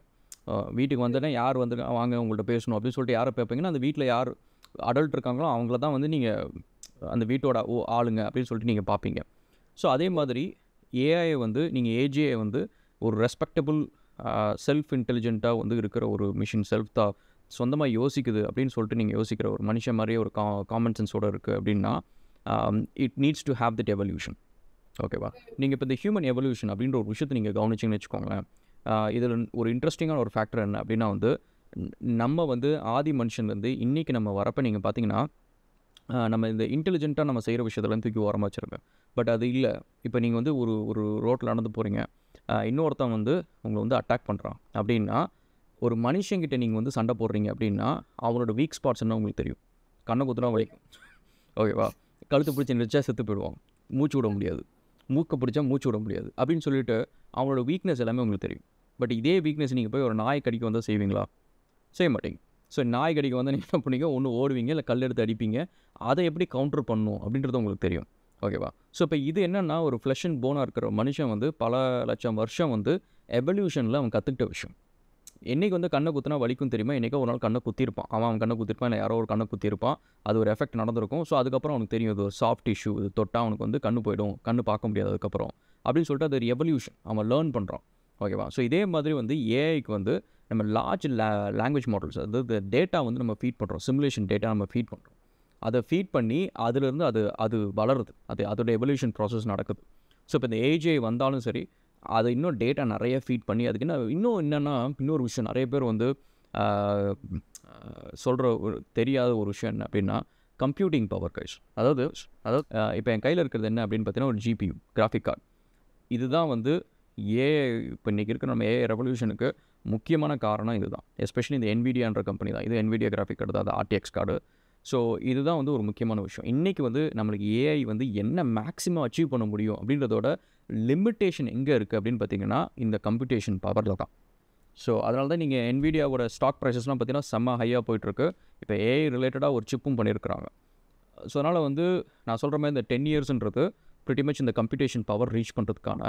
Speaker 2: வீட்டுக்கு வந்தோடனே யார் வந்து வாங்க உங்கள்கிட்ட பேசணும் அப்படின்னு சொல்லிட்டு யாரை பார்ப்பீங்கன்னா அந்த வீட்டில் யார் அடல்ட் இருக்காங்களோ அவங்கள தான் வந்து நீங்கள் அந்த வீட்டோட ஆளுங்க அப்படின்னு சொல்லிட்டு நீங்கள் பார்ப்பீங்க. ஸோ அதே மாதிரி ஏஐ வந்து நீங்கள் ஏஜிஐ வந்து ஒரு ரெஸ்பெக்டபுள் செல்ஃப் இன்டெலிஜென்ட்டாக வந்து இருக்கிற ஒரு மிஷின், சொந்தமாக யோசிக்குது அப்படின்னு சொல்லிட்டு நீங்கள் யோசிக்கிற ஒரு மனுஷன் மாதிரியே ஒரு காமன் சென்ஸோடு இருக்குது அப்படின்னா it needs to have that evolution. ஓகேவா? நீங்கள் இப்போ இந்த ஹியூமன் எவல்யூஷன் அப்படின்ற ஒரு விஷயத்தை நீங்கள் கவனிச்சிங்கன்னு வச்சுக்கோங்களேன். இதில் ஒரு இன்ட்ரெஸ்டிங்கான ஒரு ஃபேக்டர் என்ன அப்படின்னா வந்து நம்ம வந்து ஆதி மனுஷன்லேருந்து இன்றைக்கி நம்ம வரப்போ நீங்கள் பார்த்தீங்கன்னா நம்ம இந்த இன்டெலிஜென்ட்டாக நம்ம செய்கிற விஷயத்தெல்லாம் தூக்கி ஓரமாக வச்சுருங்க. பட் அது இல்லை. இப்போ நீங்கள் வந்து ஒரு ரோட்டில் நடந்து போகிறீங்க, இன்னொருத்தன் வந்து உங்களை வந்து அட்டாக் பண்ணுறான் அப்படின்னா ஒரு மனுஷங்கிட்ட நீங்கள் வந்து சண்டை போடுறீங்க அப்படின்னா அவனோட வீக் ஸ்பாட்ஸ் என்ன உங்களுக்கு தெரியும். கண்ணை குத்துனா வலிக்கும். ஓகேவா? கழுத்து பிடிச்சி நினச்சா செத்து போயிடுவான். மூச்சு விட முடியாது. மூக்கை பிடிச்சா மூச்சு விட முடியாது அப்படின்னு சொல்லிட்டு அவனோட வீக்னஸ் எல்லாமே உங்களுக்கு தெரியும். பட் இதே வீக்னஸ் நீங்கள் போய் ஒரு நாய் கடிக்க வந்தால் செய்வீங்களா? செய்ய மாட்டீங்க. ஸோ நாய் கடிக்க வந்து நீங்கள் என்ன பண்ணுவீங்க? ஒன்று ஓடுவீங்க, இல்லை கல் எடுத்து அடிப்பீங்க. அதை எப்படி கவுண்டர் பண்ணணும் அப்படின்றது உங்களுக்கு தெரியும். ஓகேவா? ஸோ இப்போ இது என்னென்னா ஒரு ஃப்ளஷ் அண்ட் போனாக இருக்கிற மனுஷன் வந்து பல லட்சம் வருஷம் வந்து எவல்யூஷனில் அவன் கற்றுக்கிட்ட விஷயம். என்றைக்கு வந்து கண்ணை குத்தினா வலிக்கும் தெரியுமா? என்றைக்கோ ஒரு நாள் கண்ணை குத்திருப்பான். அவன் கண்ணை குத்திருப்பான், இல்லை யாரோ ஒரு கண்ணை குத்திருப்பான். அது ஒரு எஃபெக்ட் நடந்திருக்கும். ஸோ அதுக்கப்புறம் அவனுக்கு தெரியும் இது ஒரு சாஃப்ட் டிஷ்யூ, இது தொட்டால் அவனுக்கு வந்து கண்ணு போயிடும், கண்ணு பார்க்க முடியாது அதுக்கப்புறம் அப்படின்னு சொல்லிட்டு அது ஒரு எவல்யூஷன். அவன் லேர்ன் பண்ணுறான். ஓகேவா? ஸோ இதே மாதிரி வந்து ஏஐக்கு வந்து நம்ம லார்ஜ் லாங்குவேஜ் மாடல்ஸ் அதாவது டேட்டா வந்து நம்ம ஃபீட் பண்ணுறோம். சிமுலேஷன் டேட்டா நம்ம ஃபீட் பண்ணுறோம். அதை ஃபீட் பண்ணி அதிலிருந்து அது வளருது. அதோட எவல்யூஷன் ப்ராசஸ் நடக்குது. ஸோ இப்போ இந்த ஏஜிஐ வந்தாலும் சரி, அதை இன்னும் டேட்டா நிறைய ஃபீட் பண்ணி அதுக்கு இன்னொரு விஷயம் நிறைய பேர் வந்து சொல்கிற ஒரு தெரியாத ஒரு விஷயம் என்ன அப்படின்னா கம்ப்யூட்டிங் பவர் கைஸ். அதாவது இப்போ என் கையில் இருக்கிறது என்ன அப்படின்னு பார்த்தீங்கன்னா ஒரு GPU கிராஃபிக் கார்டு. இதுதான் வந்து ஏஐ இப்போ இன்றைக்கி இருக்கிற நம்ம ஏஐ ரெவல்யூஷனுக்கு முக்கியமான காரணம் இதுதான். எஸ்பெஷலி இந்த NVIDIAன்ற கம்பெனி தான். இது NVIDIA கிராஃபிக் கார்டு தான், அது RTX கார்டு. ஸோ இதுதான் வந்து ஒரு முக்கியமான விஷயம். இன்றைக்கி வந்து நம்மளுக்கு ஏஐ வந்து என்ன மேக்ஸிமம் அச்சீவ் பண்ண முடியும் அப்படின்றதோட லிமிட்டேஷன் எங்கே இருக்குது அப்படின்னு பார்த்தீங்கன்னா இந்த கம்ப்யூட்டேஷன் பவரில் தான். ஸோ அதனால தான் நீங்கள் NVIDIAவோட ஸ்டாக் ப்ரைஸஸ்லாம் பார்த்தீங்கன்னா செம்ம ஹையாக போயிட்டுருக்கு. இப்போ ஏஐ ரிலேட்டடாக ஒரு சிப்பும் பண்ணியிருக்கிறாங்க. ஸோ அதனால் வந்து நான் சொல்கிற மாதிரி இந்த 10 இயர்ஸ்ன்றது ப்ரிட்டி மச் இந்த கம்ப்யூட்டேஷன் பவர் ரீச் பண்ணுறதுக்கான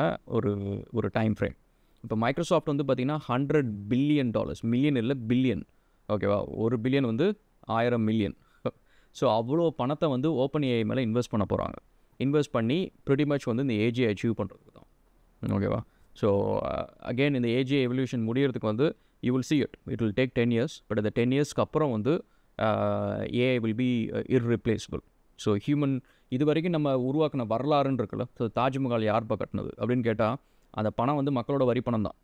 Speaker 2: ஒரு டைம் ஃப்ரேம். இப்போ மைக்ரோசாஃப்ட் வந்து பார்த்திங்கன்னா $100 பில்லியன், மில்லியன் இல்லை பில்லியன், ஓகேவா, 1 பில்லியன் வந்து 1000 மில்லியன். ஸோ அவ்வளோ பணத்தை வந்து OpenAI மேலே இன்வெஸ்ட் பண்ண போகிறாங்க. இன்வெஸ்ட் பண்ணி ப்ரிட்டி மச் வந்து இந்த ஏஜியை அச்சீவ் பண்ணுறதுக்கு தான், ஓகேவா. ஸோ அகெயின் இந்த ஏஜிஐ எவல்யூஷன் முடியறதுக்கு வந்து you will see it will take 10 years. But அந்த 10 இயர்ஸ்க்கு அப்புறம் வந்து AI will be irreplaceable. So human இது வரைக்கும் நம்ம உருவாக்கின வரலாறுன்னு இருக்குல்ல. ஸோ தாஜ்மஹால் யார்ப்பா கட்டினது அப்படின்னு கேட்டால் அந்த பணம் வந்து மக்களோட வரி பணம் தான்,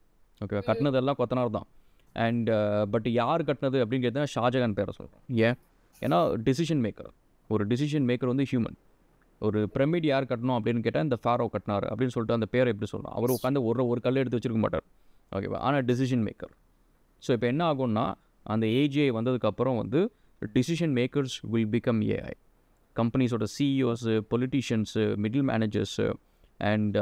Speaker 2: ஓகேவா. கட்டினதெல்லாம் கொத்தனார் தான். அண்ட் பட் யார் கட்டினது அப்படின்னு கேட்டால் ஷாஜகான் பேரை சொல்கிறோம். ஏன்னா டிசிஷன் மேக்கர், ஒரு டிசிஷன் மேக்கர் வந்து ஹியூமன். ஒரு பிரமிட் யார் கட்டணும் அப்படின்னு கேட்டால் இந்த ஃபாரோ கட்டினார் அப்படின்னு சொல்லிட்டு அந்த பேரை எப்படி சொல்லலாம். அவர் உட்காந்து ஒரு கல் எடுத்து வச்சிருக்க மாட்டார், ஓகேவா. ஆனால் டிசிஷன் மேக்கர். ஸோ இப்போ என்ன ஆகும்னா அந்த ஏஜிஐ வந்ததுக்கப்புறம் வந்து decision makers will become AI. கம்பெனிஸோட CEOs, politicians, middle managers and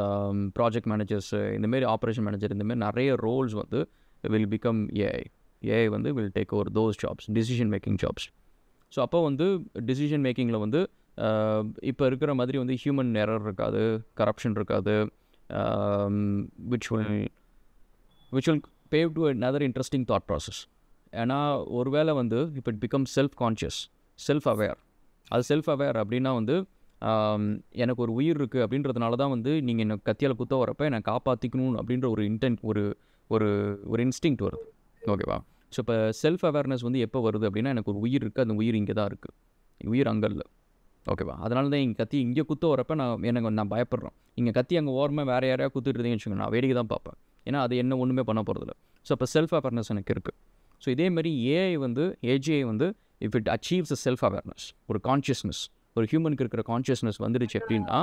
Speaker 2: project managers, இந்தமாரி ஆப்ரேஷன் மேனேஜர், இந்தமாரி நிறைய ரோல்ஸ் வந்து வில் பிகம் ஏஐ. ஏஐ வந்து will take over those jobs, decision making jobs. So அப்போ வந்து டிசிஷன் மேக்கிங்கில் வந்து இப்போ இருக்கிற மாதிரி வந்து ஹியூமன் எரர் இருக்காது, கரப்ஷன் இருக்காது. Which will pave to another interesting thought process. ஏன்னா ஒருவேளை வந்து இப்போ it become self conscious, self aware. அது செல்ஃப் அவேர் அப்படின்னா வந்து எனக்கு ஒரு உயிர் இருக்குது அப்படின்றதுனால தான் வந்து நீங்கள் என்னை கத்தியால் குத்த வரப்போ என்னை காப்பாற்றிக்கணும் அப்படின்ற ஒரு இன்டென்ட், ஒரு ஒரு ஒரு இன்ஸ்டிங்க்ட் வருது, ஓகேவா. ஸோ இப்போ செல்ஃப் அவேர்னஸ் வந்து எப்போ வருது அப்படின்னா எனக்கு ஒரு உயிர் இருக்குது, அந்த உயிர் இங்கே தான் இருக்குது, உயிர் அங்கே இல்லை, ஓகேவா. அதனால தான் இங்கே கத்தி இங்கே குத்த வரப்போ நான் பயப்படுறேன். இங்கே கத்தி அங்கே ஓரமாக வேறு யாரையா குத்திட்டு இருந்தீங்கன்னு வச்சுக்கோங்க, நான் வேடிக்கை தான் பார்ப்பேன். ஏன்னா அது என்ன ஒன்றுமே பண்ண போகிறதில்ல. ஸோ அப்போ செல்ஃப் அவேர்னஸ் எனக்கு இருக்குது. ஸோ இதேமாதிரி ஏஜிஐ வந்து if it achieves a self awareness, ஒரு கான்ஷியஸ்னஸ், ஒரு ஹியூமனுக்கு இருக்கிற கான்ஷியஸ்னஸ் வந்துடுச்சு அப்படின்னா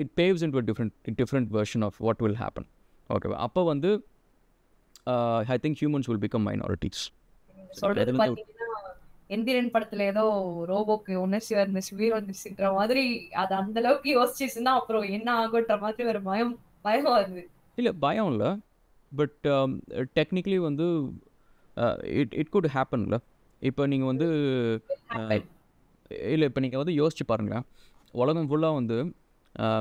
Speaker 2: it paves into different version of what will happen, ஓகேவா. அப்போ வந்து I think humans will become minorities.
Speaker 1: சொல்றது பாத்தீங்கன்னா எந்திரன் படத்துல ஏதோ ரோபோக்கு உணர்ச்சி வந்துச்சுன்ற மாதிரி அது அந்த அளவுக்கு யோசிச்சுன்னா அப்புறம் என்ன ஆகுன்ற மாதிரி ஒரு பயம் வருது. இல்லை
Speaker 2: பயம் இல்லை, பட் டெக்னிக்கலி வந்து இட் குட் ஹேப்பன்ல. இப்போ நீங்கள் வந்து இல்லை இப்போ நீங்கள் வந்து யோசிச்சு பாருங்களேன், உலகம் ஃபுல்லாக வந்து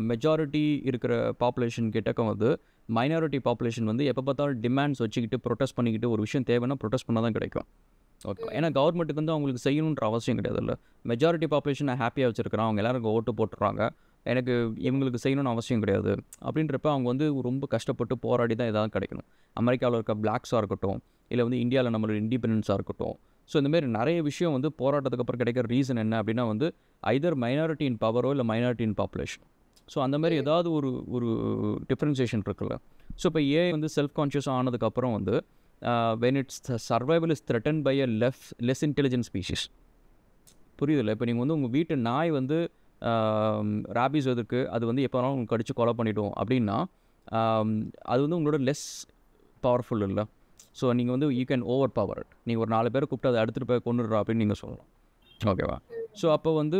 Speaker 2: மெஜாரிட்டி இருக்கிற பாப்புலேஷன் கிட்டக்க வந்து மைனாரிட்டி பாப்புலேஷன் வந்து எப்போ பார்த்தாலும் டிமாண்ட்ஸ் வச்சுக்கிட்டு ப்ரொட்டஸ்ட் பண்ணிக்கிட்டு ஒரு விஷயம் தேவைன்னா ப்ரொட்டஸ்ட் பண்ணால் தான் கிடைக்கும், ஓகே. ஏன்னா கவர்மெண்ட்டுக்கு வந்து அவங்களுக்கு செய்யணுன்ற அவசியம் கிடையாது. இல்லை மெஜாரிட்டி பாப்புலேஷன் நான் ஹாப்பியாக வச்சுருக்கிறேன், அவங்க எல்லாருக்கும் ஓட்டு போட்டுறாங்க, எனக்கு இவங்களுக்கு செய்யணும்னு அவசியம் கிடையாது அப்படின்றப்ப அவங்க வந்து ரொம்ப கஷ்டப்பட்டு போராடி தான் எதாவது கிடைக்கணும். அமெரிக்காவில் இருக்க பிளாக்ஸாக இருக்கட்டும், இல்லை வந்து இந்தியாவில் நம்மளோட இண்டிபெண்டன்ஸாக இருக்கட்டும். ஸோ இந்தமாரி நிறைய விஷயம் வந்து போராட்டத்துக்கு அப்புறம் கிடைக்கிற ரீசன் என்ன அப்படின்னா வந்து ஐதர் மைனாரிட்டி இன் பவரோ இல்லை மைனாரிட்டி இன் பாப்புலேஷன். ஸோ அந்த மாதிரி ஏதாவது ஒரு டிஃப்ரென்சியேஷன் இருக்குல்ல. ஸோ இப்போ ஏஐ வந்து செல்ஃப் கான்ஷியஸ் ஆனதுக்கப்புறம் வந்து when its survival is threatened by a less intelligent species. புரியுதில்ல. இப்போ நீங்கள் வந்து உங்கள் வீட்டு நாய் வந்து ராபிஸ் எதுக்கு அது வந்து எப்போ வேணாலும் உங்களுக்கு கடிச்சு கொலை பண்ணிவிடும் அப்படின்னா அது வந்து உங்களோட லெஸ் பவர்ஃபுல் இல்லை. ஸோ நீங்கள் வந்து you can over power it. நீங்கள் ஒரு 4 பேரை கூப்பிட்டு அதை எடுத்துகிட்டு போய் கொண்டுடுறா அப்படின்னு நீங்கள் சொல்லலாம், ஓகேவா. ஸோ அப்போ வந்து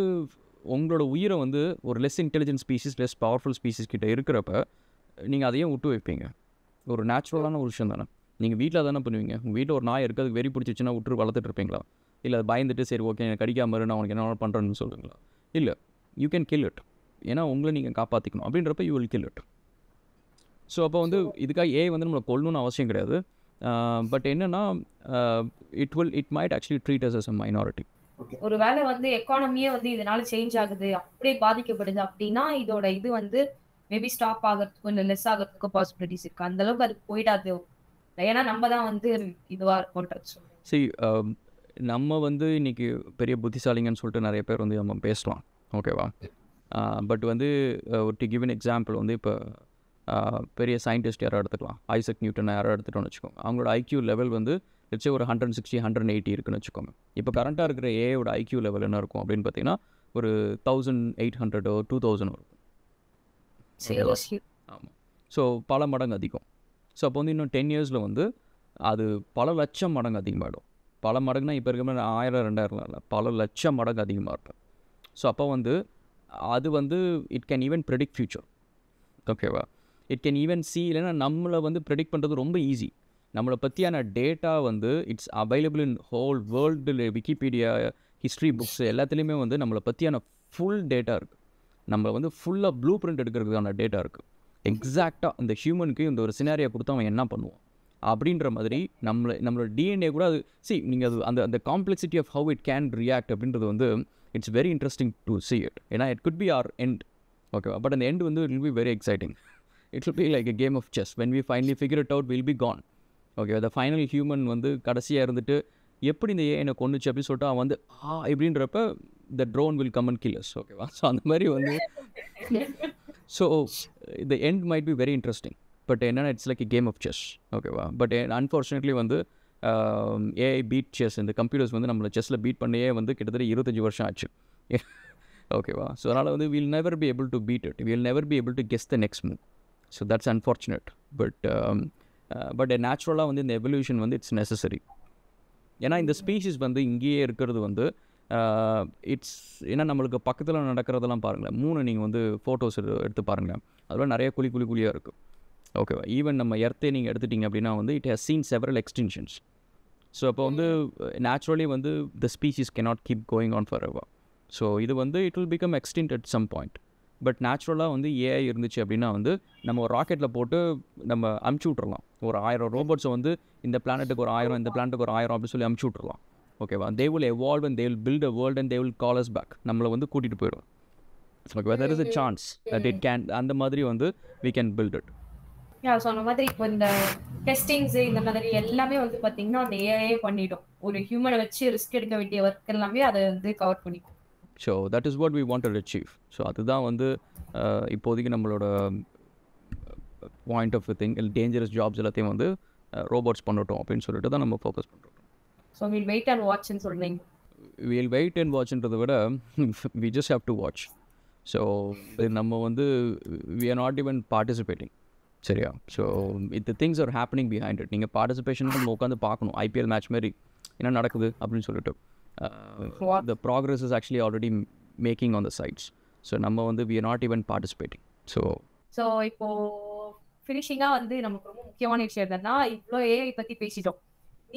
Speaker 2: உங்களோட உயிரை வந்து ஒரு less intelligent species, less powerful species கிட்ட இருக்கிறப்ப நீங்கள் அதையும் விட்டு வைப்பீங்க. ஒரு நேச்சுரலான ஒரு விஷயம் தானே. நீங்கள் வீட்டில் தானே பண்ணுவீங்க. உங்கள் வீட்டில் ஒரு நாய் இருக்குது, அதுக்கு வெறி பிடிச்சிச்சுன்னா விட்டு வளர்த்துட்டு இருப்பீங்களா? இல்லை அது பயந்துட்டு சரி ஓகே எனக்கு கடிக்காம நான் உனக்கு என்ன பண்ணுறேன்னு சொல்லுவீங்களா? இல்லை, யூ கேன் கில் இட். ஏன்னா உங்களை நீங்கள் காப்பாற்றிக்கணும் அப்படின்றப்ப you will kill it. So அப்போ வந்து இதுக்காக ஏஐ வந்து நம்மளை கொல்லணும்னு அவசியம் கிடையாது. பட் என்னென்னா it might actually treat us a minority.
Speaker 1: ஒரு வேளை வந்து எக்கானமியே வந்து இதனால சேஞ்ச் ஆகுது, அப்படியே பாதிக்கப்படுது அப்படின்னா இதோட இது வந்து மேபி ஸ்டாப் ஆகிறதுக்கும் இல்லை லெஸ் ஆகிறதுக்கும் பாசிபிலிட்டிஸ் இருக்குது. அந்த அளவுக்கு அது போயிடாது. ஏன்னா நம்ம தான் வந்து இதுவாக இருக்கோன்றது.
Speaker 2: சரி, நம்ம வந்து இன்றைக்கி பெரிய புத்திசாலிங்கன்னு சொல்லிட்டு நிறைய பேர் வந்து நம்ம பேசலாம், ஓகேவா. பட் வந்து டு கிவ் அன் எக்ஸாம்பிள் வந்து இப்போ பெரிய சயின்டிஸ்ட் யாராவது எடுத்துக்கலாம், ஐசக் நியூட்டன் யாராவது எடுத்துகிட்டோன்னு வச்சுக்கோங்க. அவங்களோட ஐக்யூ லெவல் வந்து வச்சு ஒரு 160 180 இருக்குன்னு வச்சுக்கோங்க. இப்போ கரண்ட்டாக இருக்கிற ஏஐயோட ஐக்யூ லெவல் என்ன இருக்கும் அப்படின்னு பார்த்தீங்கன்னா ஒரு 1800 2000 இருக்கும். ஆமாம். ஸோ பல மடங்கு அதிகம். ஸோ அப்போ வந்து இன்னும் 10 இயர்ஸில் வந்து அது பல லட்சம் மடங்கு அதிகமாகிடும். பல மடங்குனா இப்போ இருக்கிற 1000 2000 இல்லை, பல லட்சம் மடங்கு அதிகமாக இருக்கும். ஸோ அப்போ வந்து அது வந்து it can even predict future. ஓகேவா? இட் கேன் ஈவன் சி, இல்லைன்னா நம்மளை வந்து ப்ரெடிக்ட் பண்ணுறது ரொம்ப ஈஸி. நம்மளை பற்றியான டேட்டா வந்து it's available in whole world. Wikipedia, history books எல்லாத்துலேயுமே வந்து நம்மளை பற்றியான ஃபுல் டேட்டா இருக்குது. நம்மளை வந்து ஃபுல்லாக ப்ளூ பிரிண்ட் எடுக்கிறதுக்கான டேட்டா இருக்குது. எக்ஸாக்டாக இந்த ஹியூமனுக்கு இந்த ஒரு சினாரியை கொடுத்து அவன் என்ன பண்ணுவான் அப்படின்ற மாதிரி நம்மளோட டிஎன்ஏ கூட அது நீங்கள் அது அந்த complexity of how it can react அப்படின்றது வந்து it's very interesting to see it. ஏன்னா it could be our end. ஓகேவா? பட் அந்த எண்ட் வந்து it will be very exciting. It will be like a game of chess. when we finally figure it out, we'll be gone. Okay, the final human வந்து கடைசியாக இருந்துட்டு எப்படி இந்த ஏஐனை கொண்டுச்சு அப்படின்னு சொல்லிட்டு அவன் வந்து இப்படின்றப்ப the drone will come and kill us. ஓகேவா? ஸோ அந்த மாதிரி வந்து so the end might be very interesting. But என்னென்னா it's like a game of chess. ஓகேவா? பட் அன்ஃபார்ச்சுனேட்லி வந்து ஏஐ பீட் செஸ், இந்த கம்ப்யூட்டர்ஸ் வந்து நம்மளை செஸ்ஸில் பீட் பண்ணியே வந்து கிட்டத்தட்ட 25 வருஷம் ஆச்சு. ஓகேவா? ஸோ அதனால் வந்து will never be able to beat it. Will never be able to guess the next move. So that's unfortunate. But நேச்சுரலாக வந்து இந்த எவல்யூஷன் வந்து இட்ஸ் நெசசரி. ஏன்னா இந்த ஸ்பீஷிஸ் வந்து இங்கேயே இருக்கிறது வந்து இட்ஸ் ஏன்னா நம்மளுக்கு பக்கத்தில் நடக்கிறதெல்லாம் பாருங்களேன். 3 நீங்கள் வந்து ஃபோட்டோஸ் எடுத்து பாருங்களேன். அதெல்லாம் நிறைய குழியாக இருக்குது. ஓகேவா? ஈவன் நம்ம எர்த்தே நீங்கள் எடுத்துட்டிங்க அப்படின்னா வந்து it has seen several extensions. So அப்போ வந்து நேச்சுரலி வந்து the species cannot keep going on forever. So இது வந்து it will become extinct at some point. But நேச்சுரலாக வந்து ஏஐ இருந்துச்சு அப்படின்னா வந்து நம்ம ஒரு ராக்கெட்டில் போட்டு நம்ம அமுச்சு விட்றலாம். ஒரு 1000 ரோபோட்ஸை வந்து இந்த பிளானட்டுக்கு ஒரு 1000, இந்த பிளானட்டுக்கு ஒரு 1000 அப்படின்னு சொல்லி அமுச்சு விட்றலாம். ஓகேவா? They will evolve and they will build a world and they will call us back. நம்மளை வந்து கூட்டிகிட்டு போயிடும். ஓகேவா? There is a chance that it can, அந்த மாதிரி வந்து வி கேன் பில்ட் இட்.
Speaker 1: சொன்ன மாதிரி இப்போ இந்த டெஸ்டிங்ஸ் இந்த மாதிரி எல்லாமே வந்து பார்த்தீங்கன்னா அந்த ஏஐ பண்ணிடும். ஒரு ஹியூமனை வச்சு ரிஸ்க் எடுக்க வேண்டிய ஒர்க் எல்லாமே அதை வந்து கவர் பண்ணிக்கும்.
Speaker 2: So that is what we want to achieve. So அதுதான் வந்து இப்போதைக்கு நம்மளோட point of thing. Dangerous jobs எல்லாத்தையும் வந்து ரோபோட்ஸ் பண்ணட்டும் அப்படின்னு சொல்லிட்டு தான் நம்ம ஃபோக்கஸ் பண்ணுறோம்.
Speaker 1: ஸோ வில் வெயிட் அண்ட் வாட்ச்னு சொல்கிறீங்க.
Speaker 2: வில் வெயிட் அண்ட் வாட்ச்ன்றதை விட we just have to watch. So நம்ம வந்து we are not even participating. சரியா? ஸோ இந்த things are happening behind it. நீங்கள் பார்ட்டிசிபேஷன் நம்ம உட்காந்து பார்க்கணும். ஐபிஎல் மேட்ச் மாதிரி என்ன நடக்குது அப்படின்னு சொல்லிட்டு the progress is actually already making on the sides. So நம்ம வந்து we are not even participating. So
Speaker 1: இப்போ ஃபினிஷிங்காக வந்து நமக்கு ரொம்ப முக்கியமான விஷயம் என்னன்னா, இவ்வளோ ஏஐ பற்றி பேசிட்டோம்.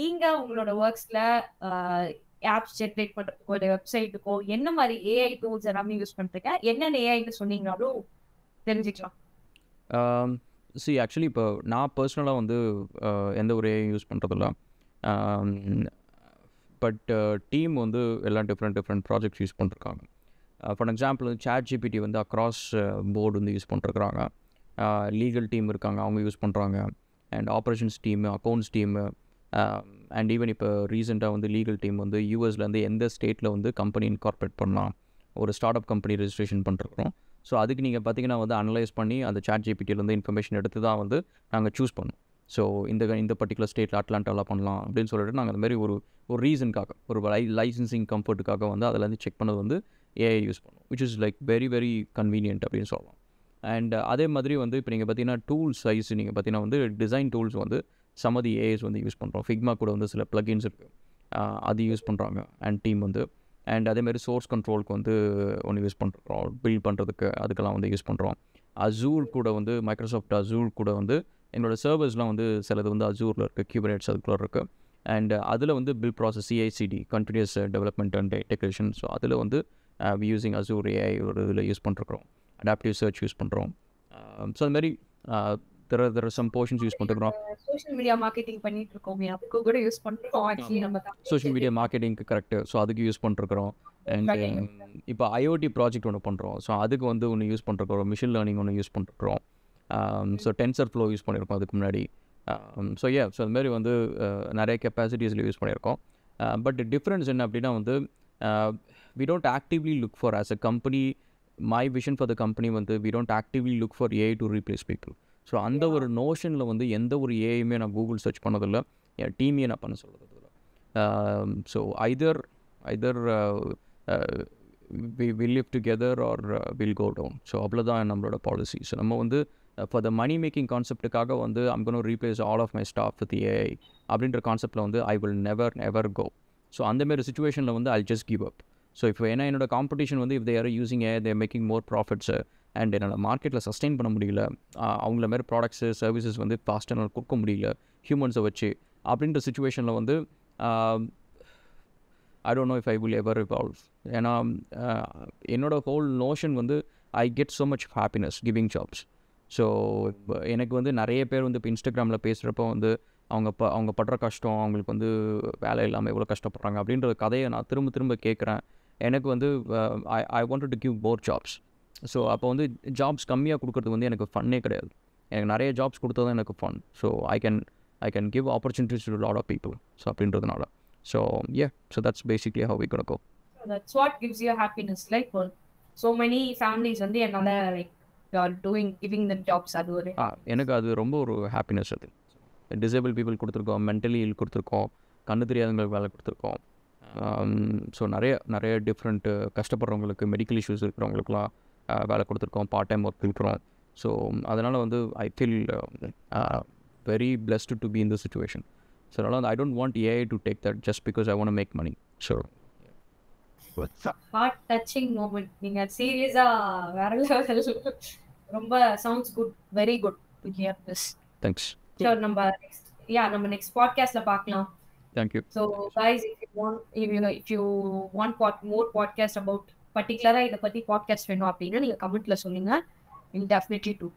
Speaker 1: நீங்கள் உங்களோட ஒர்க்ஸில் ஆப்ஸ் ஜென்ரேட் பண்ணுறதுக்கோ இல்லை வெப்சைட்டுக்கோ என்ன மாதிரி ஏஐ டூல்ஸ் எல்லாமே யூஸ் பண்ணுறீங்க? என்னென்ன ஏஐன்னு சொன்னீங்கனாலும் தெரிஞ்சுக்கலாம்.
Speaker 2: ஆக்சுவலி இப்போ நான் பர்சனலாக வந்து எந்த ஒரு ஏஐ யூஸ் பண்ணுறதில்ல. பட் டீம் வந்து எல்லாம் டிஃப்ரெண்ட் ப்ராஜெக்ட்ஸ் யூஸ் பண்ணிருக்காங்க. ஃபார் எக்ஸாம்பிள் வந்து ChatGPT வந்து அக்ராஸ் போர்டு வந்து யூஸ் பண்ணிருக்கிறாங்க. லீகல் டீம் இருக்காங்க, அவங்க யூஸ் பண்ணுறாங்க. And operations team, accounts team, and even இப்போ ரீசெண்டாக வந்து லீகல் டீம் வந்து யூஎஸ்லேருந்து எந்த ஸ்டேட்டில் வந்து கம்பெனி இன்கார்பரேட் பண்ணலாம், ஒரு ஸ்டார்ட் அப் கம்பெனி ரெஜிஸ்ட்ரேஷன் பண்ணிருக்கிறோம். ஸோ அதுக்கு நீங்கள் பார்த்தீங்கன்னா வந்து அனலைஸ் பண்ணி அந்த ChatGPTலேருந்து இன்ஃபர்மேஷன் எடுத்து தான் வந்து நாங்கள் சூஸ் பண்ணோம். ஸோ இந்த பர்டிகுலர் ஸ்டேட்டில் அட்லாண்டாவில் பண்ணலாம் அப்படின்னு சொல்லிட்டு நாங்கள் அந்த மாதிரி ஒரு ரீசனுக்காக, ஒரு லைசன்சிங் கம்ஃபர்ட்டுக்காக வந்து அதில் செக் பண்ணது வந்து ஏஐ யூஸ் பண்ணுவோம். Which is like very very convenient அப்படின்னு சொல்லலாம். அண்ட் அதே மாதிரி வந்து இப்போ நீங்கள் பார்த்தீங்கன்னா டூல்ஸ் சைஸ் நீங்கள் பார்த்தீங்கன்னா வந்து டிசைன் டூல்ஸ் வந்து சமதி ஏஐஸ் வந்து யூஸ் பண்ணுறோம். ஃபிக்மா கூட வந்து சில ப்ளகின்ஸ் இருக்குது, அது யூஸ் பண்ணுறாங்க அண்ட் டீம் வந்து. அண்ட் அதேமாதிரி சோர்ஸ் கண்ட்ரோலுக்கு வந்து ஒன்று யூஸ் பண்ணுறோம், பில்ட் பண்ணுறதுக்கு அதுக்கெல்லாம் வந்து யூஸ் பண்ணுறோம். அசூர் கூட வந்து மைக்ரோசாஃப்ட் அசூர் கூட வந்து எங்களோட சர்வர்ஸ்லாம் வந்து சிலது வந்து அசூரில் இருக்குது, கியூபர்நெட்ஸ் அதுக்குள்ளே இருக்குது. அண்ட் அதில் வந்து build process, CI/CD, continuous development and integration. So அதில் வந்து யூஸிங் அசூர் ஏஐ ஒரு இதில் யூஸ் பண்ணிருக்கிறோம். அடாப்டிவ் சர்ச் யூஸ் பண்ணுறோம். ஸோ அது மாதிரி there are some portions use பண்ணிருக்கிறோம்.
Speaker 1: சோஷியல் மீடியா மார்க்கெட்டிங் பண்ணிட்டு இருக்கோம், அதுக்கு கூட யூஸ் பண்ணுறோம். ஆக்சுவலி நம்ம தான்
Speaker 2: சோஷியல் மீடியா மார்க்கெட்டிங்க்கு கரெக்டு. ஸோ அதுக்கு யூஸ் பண்ணிருக்கிறோம். அண்ட் இப்போ IoT ப்ராஜெக்ட் ஒன்று பண்ணுறோம். ஸோ அதுக்கு வந்து ஒன்று யூஸ் பண்ணிருக்கிறோம். மிஷின் லேர்னிங் ஒன்று யூஸ் பண்ணிருக்கிறோம். ஸோ TensorFlow யூஸ் பண்ணியிருக்கோம் அதுக்கு முன்னாடி. ஸோ ஸோ அதுமாரி வந்து நிறைய கெப்பாசிட்டிஸில் யூஸ் பண்ணியிருக்கோம். பட் டிஃப்ரென்ஸ் என்ன அப்படின்னா வந்து we don't actively look for, as a company, my vision for the company வந்து we don't actively look for AI to replace people. So அந்த ஒரு நோஷனில் வந்து எந்த ஒரு ஏஐயுமே நான் கூகுள் சர்ச் பண்ணதில்லை, என் டீமையே நான் பண்ண சொல்கிறது இல்லை. So Hyder we live together or we'll go down. So அவ்வளோதான் நம்மளோட பாலிசி. ஸோ நம்ம வந்து ஃபார் த மணி மேக்கிங் கான்செப்ட்டுக்காக வந்து I'm gonna replace all of my staff with AI அப்படின்ற கான்செப்ட்டில் வந்து I will never go. So அந்தமாரி சுச்சுவேஷனில் வந்து I'll just give up. So இப்போ ஏன்னா என்னோட காம்படிஷன் வந்து if they are using AI, they are making more profits and என்னால் மார்க்கெட்டில் சஸ்டெயின் பண்ண முடியல, அவங்கள மாதிரி ப்ராடக்ட்ஸு சர்வீசஸ் வந்து ஃபாஸ்ட்டாக என்னால் கொடுக்க முடியல ஹியூமன்ஸை வச்சு அப்படின்ற சுச்சுவேஷனில் வந்து I don't know if I will ever evolve. ஏன்னா என்னோட ஹோல் நோஷன் வந்து I get so much happiness giving jobs. So எனக்கு வந்து நிறைய பேர் வந்து இப்போ இன்ஸ்டாகிராமில் பேசுகிறப்போ வந்து அவங்க படுற கஷ்டம், அவங்களுக்கு வந்து வேலை இல்லாமல் எவ்வளோ கஷ்டப்படுறாங்க அப்படின்ற கதையை நான் திரும்ப கேட்குறேன். எனக்கு வந்து I wanted to give more jobs. So அப்போ வந்து ஜாப்ஸ் கம்மியாக கொடுக்குறது வந்து எனக்கு ஃபன்னே கிடையாது. எனக்கு நிறைய ஜாப்ஸ் கொடுத்தா தான் எனக்கு fun. So I can give opportunities to a lot of people. So அப்படின்றதுனால so yeah, so that's basically how we gonna go.
Speaker 1: So that's what gives you happiness, like for so many families வந்து என்னால like you are giving them jobs. அது ஒரு
Speaker 2: எனக்கு அது ரொம்ப ஒரு happiness. அது டிசேபிள் பீப்புள் கொடுத்துருக்கோம், மென்டலி இல் கொடுத்துருக்கோம், கண்ணு தெரியாதவங்களுக்கு வேலை கொடுத்துருக்கோம். ஸோ நிறைய டிஃப்ரெண்ட் கஷ்டப்படுறவங்களுக்கு, மெடிக்கல் இஷ்யூஸ் இருக்கிறவங்களுக்குலாம் வேலை கொடுத்துருக்கோம், பார்ட் டைம் ஒர்க் இருக்கிறோம். ஸோ அதனால் வந்து I feel very blessed to be in the situation. So I don't want AI to take that just because I want to make money. So
Speaker 1: heart touching moment. நீங்க சீரியஸா வேற level. ரொம்ப sounds good, very good to hear this.
Speaker 2: Thanks.
Speaker 1: So நம்ம next podcastல பார்க்கலாம்.
Speaker 2: Thank you.
Speaker 1: So guys, if you want more podcast about particular இத பத்தி podcast வேணும் அப்படினா நீங்க கமெண்ட்ல சொல்லுங்க. We'll definitely do.